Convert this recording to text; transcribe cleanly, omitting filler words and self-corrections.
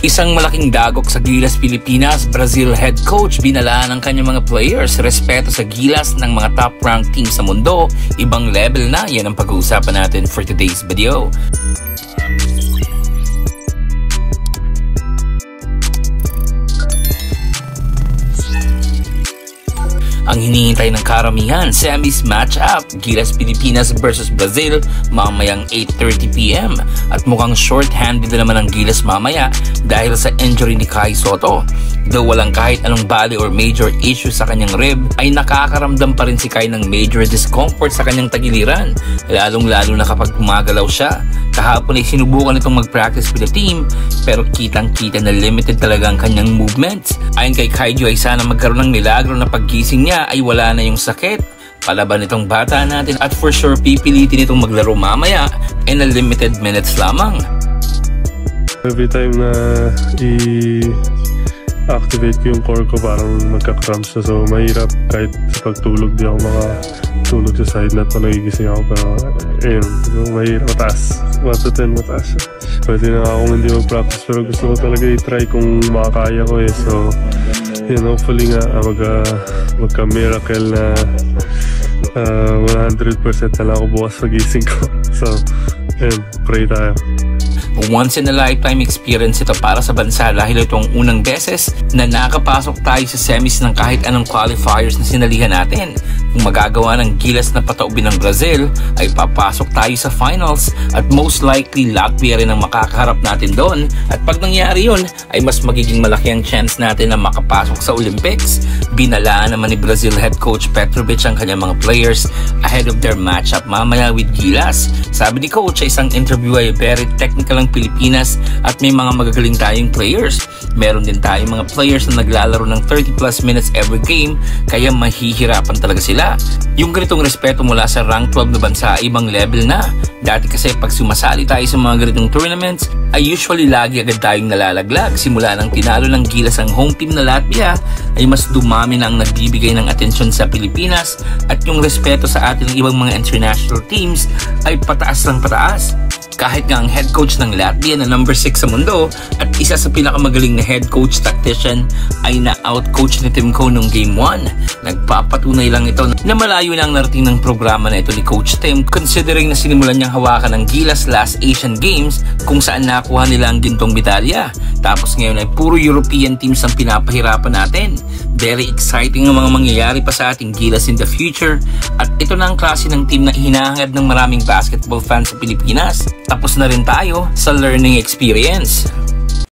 Isang malaking dagok sa Gilas Pilipinas, Brazil head coach binalaan ng kanyang mga players respeto sa gilas ng mga top-ranked team sa mundo. Ibang level na, yan ang pag-uusapan natin for today's video. Ang hinihintay ng karamihan, semis match-up, Gilas Pilipinas versus Brazil, mamayang 8:30 PM. At mukhang short-handed na naman ang Gilas mamaya dahil sa injury ni Kai Sotto. Though walang kahit anong bali or major issue sa kanyang rib, ay nakakaramdam pa rin si Kai ng major discomfort sa kanyang tagiliran, lalong-lalo na kapag gumagalaw siya. Kahapon ay sinubukan itong mag-practice with the team, pero kitang-kita na limited talaga ang kanyang movements. Ayon kay Kaijo ay sana magkaroon ng milagro na paggising niya ay wala na yung sakit. Palaban itong bata natin at for sure pipilitin itong maglaro mamaya in a limited minutes lamang. Every time na i-activate yung core ko parang magka-cramps na, so mahirap kahit sa pagtulog di ako makatulog sa side na ito, nagigising ako, pero ayun, mahirap, mataas 1 to 10 mataas. Pwede na akong hindi mag-practice pero gusto ko talaga i-try kung makakaya ko so yun, hopefully nga magka-miracle na 100% na lang ako bukas pagising ko. So yun, pray tayo. Once in a lifetime experience ito para sa bansa dahil itong unang beses na nakapasok tayo sa semis ng kahit anong qualifiers na sinalihan natin. Kung magagawa ng Gilas na pataubin ng Brazil, ay papasok tayo sa finals at most likely Latvia rin ang makakaharap natin doon. At pag nangyari yun, ay mas magiging malaki ang chance natin na makapasok sa Olympics. Binalaan naman ni Brazil head coach Petrovic ang kanyang mga players ahead of their matchup mamaya with Gilas. Sabi ni coach sa isang interview ay very technical ang Pilipinas at may mga magagaling tayong players. Meron din tayong mga players na naglalaro ng 30 plus minutes every game, kaya mahihirapan talaga sila. Yung ganitong respeto mula sa rank 12 na bansa ay ibang level na. Dati kasi pag sumasali tayo sa mga ganitong tournaments ay usually lagi agad tayong nalalaglag. Simula nang tinalo ng Gilas ang home team na Latvia ay mas dumami na ang nagbibigay ng atensyon sa Pilipinas at yung respeto sa atin ng ibang mga international teams ay pataas lang pataas. Kahit nga ang head coach ng Latvia na number 6 sa mundo at isa sa pinakamagaling na head coach tactician ay na-out-coach ni Tim Coe noong Game 1. Nagpapatunay lang ito na malayo na ang narating ng programa na ito ni Coach Tim, considering na sinimulan niyang hawakan ng Gilas last Asian Games kung saan nakuha nila ang gintong medalya. Tapos ngayon ay puro European teams ang pinapahirapan natin. Very exciting ang mga mangyayari pa sa ating Gilas in the future at ito na ang klase ng team na hinahangad ng maraming basketball fans sa Pilipinas. Tapos na rin tayo sa learning experience.